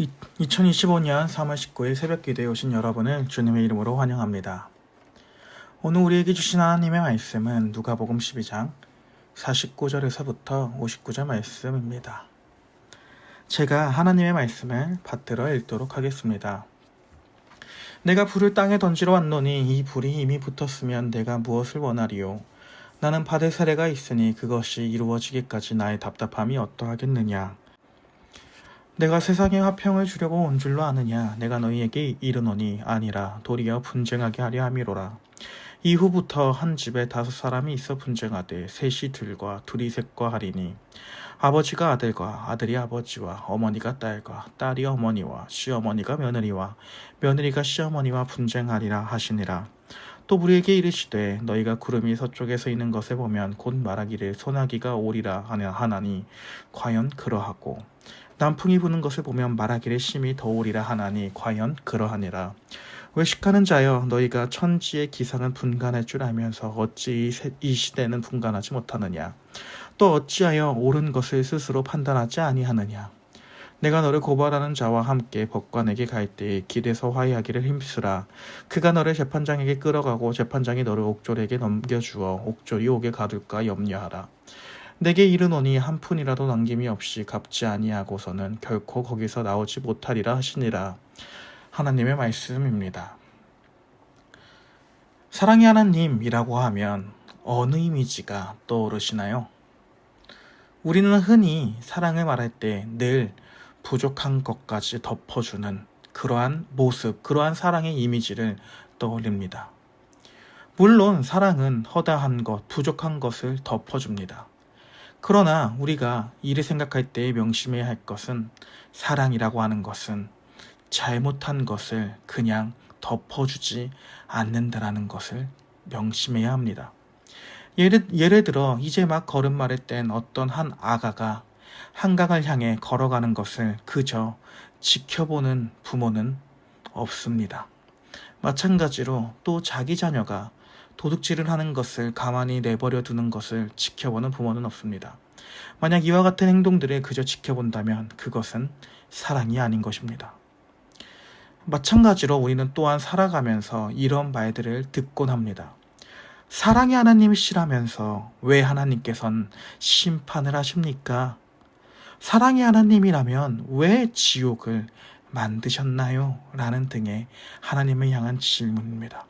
2025년 3월 19일 새벽 기도에 오신 여러분을 주님의 이름으로 환영합니다. 오늘 우리에게 주신 하나님의 말씀은 누가복음 12장 49절에서부터 59절 말씀입니다. 제가 하나님의 말씀을 받들어 읽도록 하겠습니다. 내가 불을 땅에 던지러 왔노니 이 불이 이미 붙었으면 내가 무엇을 원하리요? 나는 받을 사례가 있으니 그것이 이루어지기까지 나의 답답함이 어떠하겠느냐? 내가 세상에 화평을 주려고 온 줄로 아느냐? 내가 너희에게 이르노니 아니라 도리어 분쟁하게 하려 함이로라. 이후부터 한 집에 5사람이 있어 분쟁하되 셋이 들과 둘이 셋과 하리니 아버지가 아들과 아들이 아버지와 어머니가 딸과 딸이 어머니와 시어머니가 며느리와 며느리가 시어머니와 분쟁하리라 하시니라. 또 우리에게 이르시되 너희가 구름이 서쪽에서 있는 것을 보면 곧 말하기를 소나기가 오리라 하나니 과연 그러하고 남풍이 부는 것을 보면 말하기를 심히 더우리라 하나니 과연 그러하니라. 외식하는 자여 너희가 천지의 기상은 분간할 줄 알면서 어찌 이 시대는 분간하지 못하느냐? 또 어찌하여 옳은 것을 스스로 판단하지 아니하느냐? 내가 너를 고발하는 자와 함께 법관에게 갈 때에 길에서 화해하기를 힘쓰라. 그가 너를 재판장에게 끌어가고 재판장이 너를 옥졸에게 넘겨주어 옥졸이 옥에 가둘까 염려하라. 내게 이르노니 한 푼이라도 남김이 없이 갚지 아니하고서는 결코 거기서 나오지 못하리라 하시니라. 하나님의 말씀입니다. 사랑의 하나님이라고 하면 어느 이미지가 떠오르시나요? 우리는 흔히 사랑을 말할 때 늘 부족한 것까지 덮어주는 그러한 모습, 그러한 사랑의 이미지를 떠올립니다. 물론 사랑은 허다한 것, 부족한 것을 덮어줍니다. 그러나 우리가 이를 생각할 때 명심해야 할 것은 사랑이라고 하는 것은 잘못한 것을 그냥 덮어주지 않는다라는 것을 명심해야 합니다. 예를 들어 이제 막 걸음마를 뗀 어떤 한 아가가 한강을 향해 걸어가는 것을 그저 지켜보는 부모는 없습니다. 마찬가지로 또 자기 자녀가 도둑질을 하는 것을 가만히 내버려 두는 것을 지켜보는 부모는 없습니다. 만약 이와 같은 행동들을 그저 지켜본다면 그것은 사랑이 아닌 것입니다. 마찬가지로 우리는 또한 살아가면서 이런 말들을 듣곤 합니다. 사랑의 하나님이시라면서 왜 하나님께서는 심판을 하십니까? 사랑의 하나님이라면 왜 지옥을 만드셨나요? 라는 등의 하나님을 향한 질문입니다.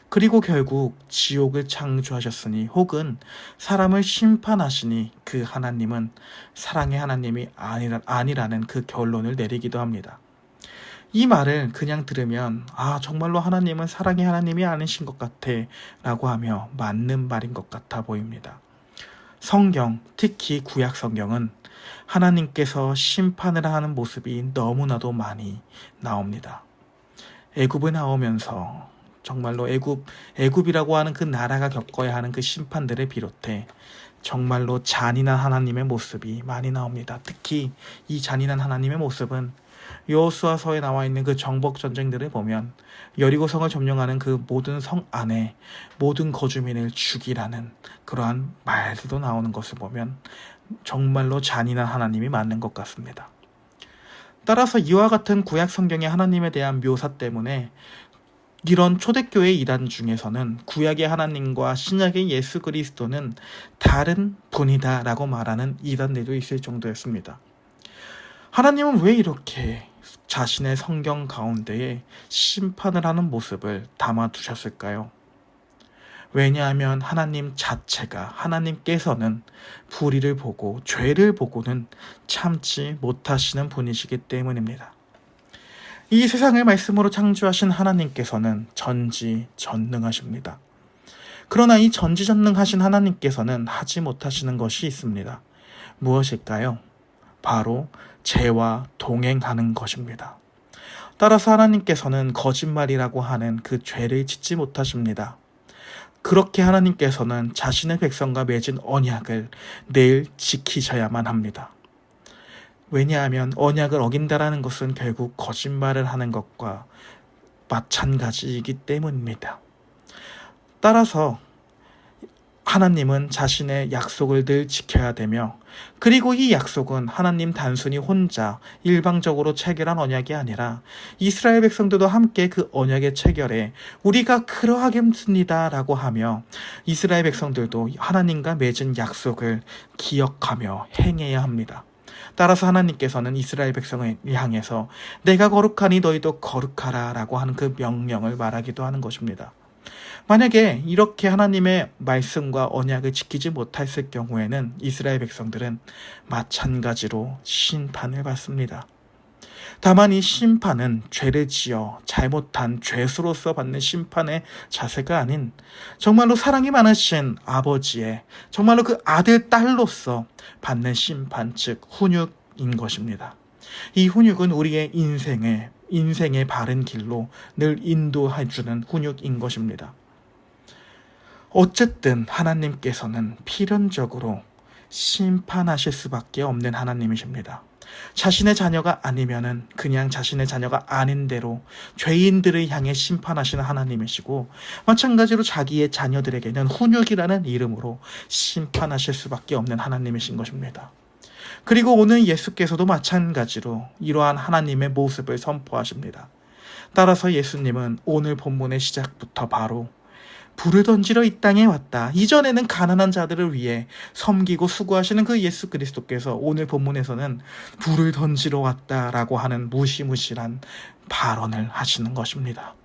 그리고 결국 지옥을 창조하셨으니 혹은 사람을 심판하시니 그 하나님은 사랑의 하나님이 아니라는 그 결론을 내리기도 합니다. 이 말을 그냥 들으면 정말로 하나님은 사랑의 하나님이 아니신 것 같아 라고 하며 맞는 말인 것 같아 보입니다. 성경, 특히 구약 성경은 하나님께서 심판을 하는 모습이 너무나도 많이 나옵니다. 애굽에 나오면서 정말로 애굽이라고 하는 그 나라가 겪어야 하는 그 심판들을 비롯해 정말로 잔인한 하나님의 모습이 많이 나옵니다. 특히 이 잔인한 하나님의 모습은 여호수아서에 나와 있는 그 정복 전쟁들을 보면 여리고성을 점령하는 그 모든 성 안에 모든 거주민을 죽이라는 그러한 말들도 나오는 것을 보면 정말로 잔인한 하나님이 맞는 것 같습니다. 따라서 이와 같은 구약 성경의 하나님에 대한 묘사 때문에 이런 초대교회 이단 중에서는 구약의 하나님과 신약의 예수 그리스도는 다른 분이다 라고 말하는 이단들도 있을 정도였습니다. 하나님은 왜 이렇게 자신의 성경 가운데에 심판을 하는 모습을 담아두셨을까요? 왜냐하면 하나님 자체가, 하나님께서는 불의를 보고 죄를 보고는 참지 못하시는 분이시기 때문입니다. 이 세상을 말씀으로 창조하신 하나님께서는 전지전능하십니다. 그러나 이 전지전능하신 하나님께서는 하지 못하시는 것이 있습니다. 무엇일까요? 바로 죄와 동행하는 것입니다. 따라서 하나님께서는 거짓말이라고 하는 그 죄를 짓지 못하십니다. 그렇게 하나님께서는 자신의 백성과 맺은 언약을 늘 지키셔야만 합니다. 왜냐하면 언약을 어긴다라는 것은 결국 거짓말을 하는 것과 마찬가지이기 때문입니다. 따라서 하나님은 자신의 약속을 늘 지켜야 되며, 그리고 이 약속은 하나님 단순히 혼자 일방적으로 체결한 언약이 아니라 이스라엘 백성들도 함께 그 언약의 체결에 우리가 그러하겠습니다 라고 하며 이스라엘 백성들도 하나님과 맺은 약속을 기억하며 행해야 합니다. 따라서 하나님께서는 이스라엘 백성을 향해서 내가 거룩하니 너희도 거룩하라 라고 하는 그 명령을 말하기도 하는 것입니다. 만약에 이렇게 하나님의 말씀과 언약을 지키지 못했을 경우에는 이스라엘 백성들은 마찬가지로 심판을 받습니다. 다만 이 심판은 죄를 지어 잘못한 죄수로서 받는 심판의 자세가 아닌 정말로 사랑이 많으신 아버지의 정말로 그 아들 딸로서 받는 심판, 즉 훈육인 것입니다. 이 훈육은 우리의 인생의 바른 길로 늘 인도해주는 훈육인 것입니다. 어쨌든 하나님께서는 필연적으로 심판하실 수밖에 없는 하나님이십니다. 자신의 자녀가 아니면은 그냥 자신의 자녀가 아닌 대로 죄인들을 향해 심판하시는 하나님이시고, 마찬가지로 자기의 자녀들에게는 훈육이라는 이름으로 심판하실 수밖에 없는 하나님이신 것입니다. 그리고 오늘 예수께서도 마찬가지로 이러한 하나님의 모습을 선포하십니다. 따라서 예수님은 오늘 본문의 시작부터 바로 불을 던지러 이 땅에 왔다. 이전에는 가난한 자들을 위해 섬기고 수고하시는 그 예수 그리스도께서 오늘 본문에서는 불을 던지러 왔다라고 하는 무시무시한 발언을 하시는 것입니다.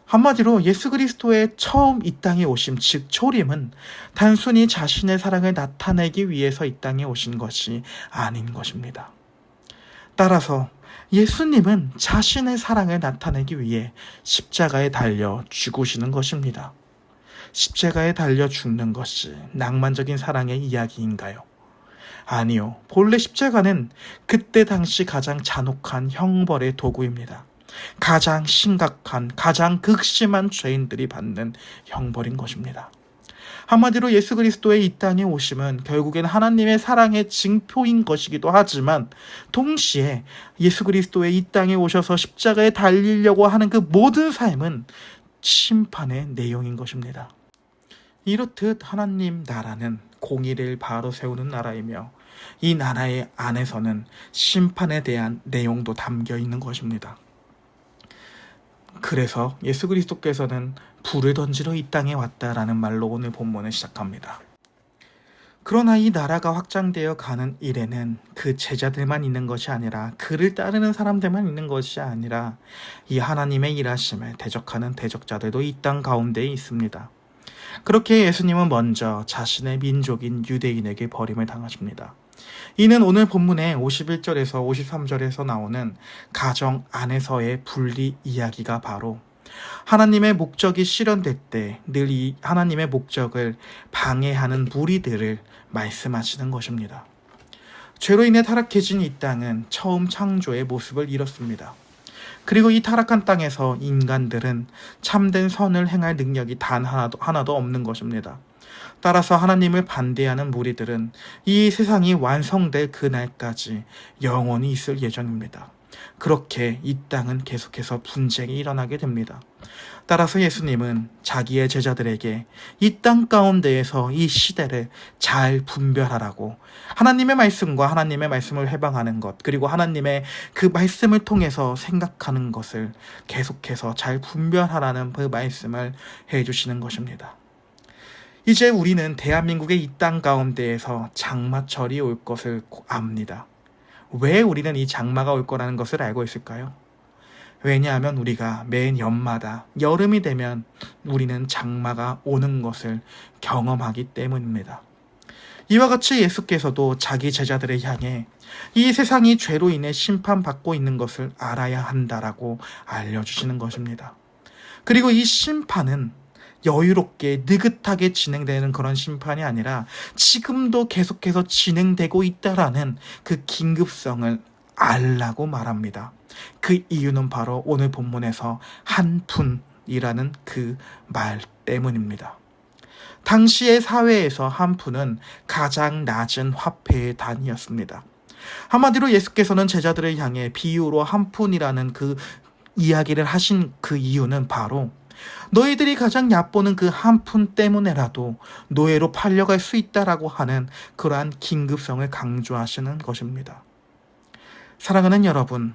한마디로 예수 그리스도의 처음 이 땅에 오심, 즉 초림은 단순히 자신의 사랑을 나타내기 위해서 이 땅에 오신 것이 아닌 것입니다. 따라서 예수님은 자신의 사랑을 나타내기 위해 십자가에 달려 죽으시는 것입니다. 십자가에 달려 죽는 것이 낭만적인 사랑의 이야기인가요? 아니요. 본래 십자가는 그때 당시 가장 잔혹한 형벌의 도구입니다. 가장 심각한, 가장 극심한 죄인들이 받는 형벌인 것입니다. 한마디로 예수 그리스도의 이 땅에 오심은 결국엔 하나님의 사랑의 징표인 것이기도 하지만, 동시에 예수 그리스도의 이 땅에 오셔서 십자가에 달리려고 하는 그 모든 삶은 심판의 내용인 것입니다. 이렇듯 하나님 나라는 공의를 바로 세우는 나라이며 이 나라의 안에서는 심판에 대한 내용도 담겨 있는 것입니다. 그래서 예수 그리스도께서는 불을 던지러 이 땅에 왔다라는 말로 오늘 본문을 시작합니다. 그러나 이 나라가 확장되어 가는 일에는 그 제자들만 있는 것이 아니라, 그를 따르는 사람들만 있는 것이 아니라 이 하나님의 일하심을 대적하는 대적자들도 이 땅 가운데에 있습니다. 그렇게 예수님은 먼저 자신의 민족인 유대인에게 버림을 당하십니다. 이는 오늘 본문의 51절에서 53절에서 나오는 가정 안에서의 분리 이야기가 바로 하나님의 목적이 실현될 때 늘 이 하나님의 목적을 방해하는 무리들을 말씀하시는 것입니다. 죄로 인해 타락해진 이 땅은 처음 창조의 모습을 잃었습니다. 그리고 이 타락한 땅에서 인간들은 참된 선을 행할 능력이 단 하나도 없는 것입니다. 따라서 하나님을 반대하는 무리들은 이 세상이 완성될 그날까지 영원히 있을 예정입니다. 그렇게 이 땅은 계속해서 분쟁이 일어나게 됩니다. 따라서 예수님은 자기의 제자들에게 이 땅 가운데에서 이 시대를 잘 분별하라고, 하나님의 말씀과 하나님의 말씀을 해방하는 것, 그리고 하나님의 그 말씀을 통해서 생각하는 것을 계속해서 잘 분별하라는 그 말씀을 해주시는 것입니다. 이제 우리는 대한민국의 이 땅 가운데에서 장마철이 올 것을 압니다. 왜 우리는 이 장마가 올 거라는 것을 알고 있을까요? 왜냐하면 우리가 매 년마다 여름이 되면 우리는 장마가 오는 것을 경험하기 때문입니다. 이와 같이 예수께서도 자기 제자들을 향해 이 세상이 죄로 인해 심판받고 있는 것을 알아야 한다라고 알려주시는 것입니다. 그리고 이 심판은 여유롭게 느긋하게 진행되는 그런 심판이 아니라 지금도 계속해서 진행되고 있다라는 그 긴급성을 알라고 말합니다. 그 이유는 바로 오늘 본문에서 한 푼이라는 그 말 때문입니다. 당시의 사회에서 한 푼은 가장 낮은 화폐의 단위였습니다. 한마디로 예수께서는 제자들을 향해 비유로 한 푼이라는 그 이야기를 하신 그 이유는 바로 너희들이 가장 얕보는 그 한 푼 때문에라도 노예로 팔려갈 수 있다라고 하는 그러한 긴급성을 강조하시는 것입니다. 사랑하는 여러분,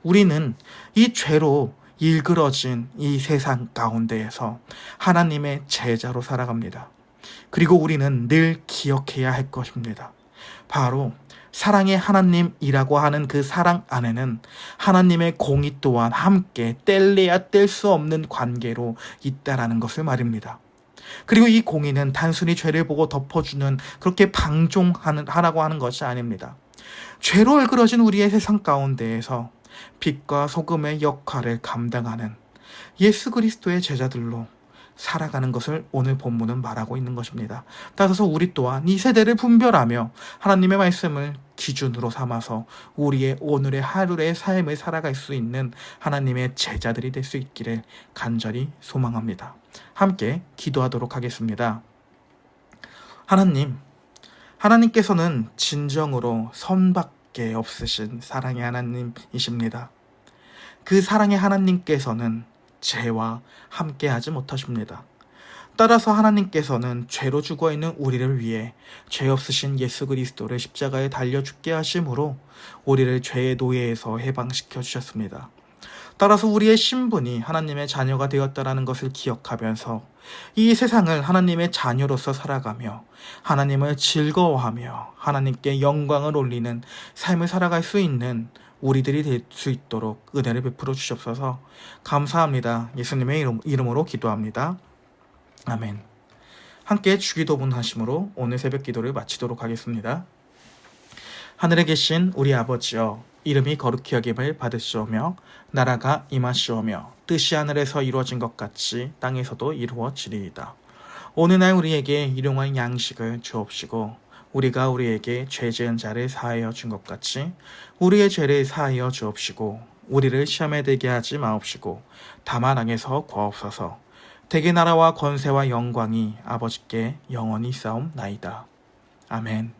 우리는 이 죄로 일그러진 이 세상 가운데에서 하나님의 제자로 살아갑니다. 그리고 우리는 늘 기억해야 할 것입니다. 바로 사랑의 하나님이라고 하는 그 사랑 안에는 하나님의 공의 또한 함께 뗄래야 뗄 수 없는 관계로 있다라는 것을 말입니다. 그리고 이 공의는 단순히 죄를 보고 덮어주는 그렇게 방종하라고 하는 것이 아닙니다. 죄로 얼그러진 우리의 세상 가운데에서 빛과 소금의 역할을 감당하는 예수 그리스도의 제자들로 살아가는 것을 오늘 본문은 말하고 있는 것입니다. 따라서 우리 또한 이 세대를 분별하며 하나님의 말씀을 기준으로 삼아서 우리의 오늘의 하루의 삶을 살아갈 수 있는 하나님의 제자들이 될 수 있기를 간절히 소망합니다. 함께 기도하도록 하겠습니다. 하나님께서는 진정으로 선밖에 없으신 사랑의 하나님이십니다. 그 사랑의 하나님께서는 죄와 함께하지 못하십니다. 따라서 하나님께서는 죄로 죽어있는 우리를 위해 죄 없으신 예수 그리스도를 십자가에 달려 죽게 하심으로 우리를 죄의 노예에서 해방시켜 주셨습니다. 따라서 우리의 신분이 하나님의 자녀가 되었다라는 것을 기억하면서 이 세상을 하나님의 자녀로서 살아가며 하나님을 즐거워하며 하나님께 영광을 올리는 삶을 살아갈 수 있는 우리들이 될 수 있도록 은혜를 베풀어 주시옵소서. 감사합니다. 예수님의 이름으로 기도합니다. 아멘. 함께 주기도문 하심으로 오늘 새벽 기도를 마치도록 하겠습니다. 하늘에 계신 우리 아버지여, 이름이 거룩히 여김을 받으시오며 나라가 임하시오며 뜻이 하늘에서 이루어진 것 같이 땅에서도 이루어지리이다. 오늘날 우리에게 일용할 양식을 주옵시고 우리가 우리에게 죄 지은 자를 사하여 준 것 같이 우리의 죄를 사하여 주옵시고 우리를 시험에 들게 하지 마옵시고 다만 악에서 구하옵소서. 대개 나라와 권세와 영광이 아버지께 영원히 있사옵나이다. 아멘.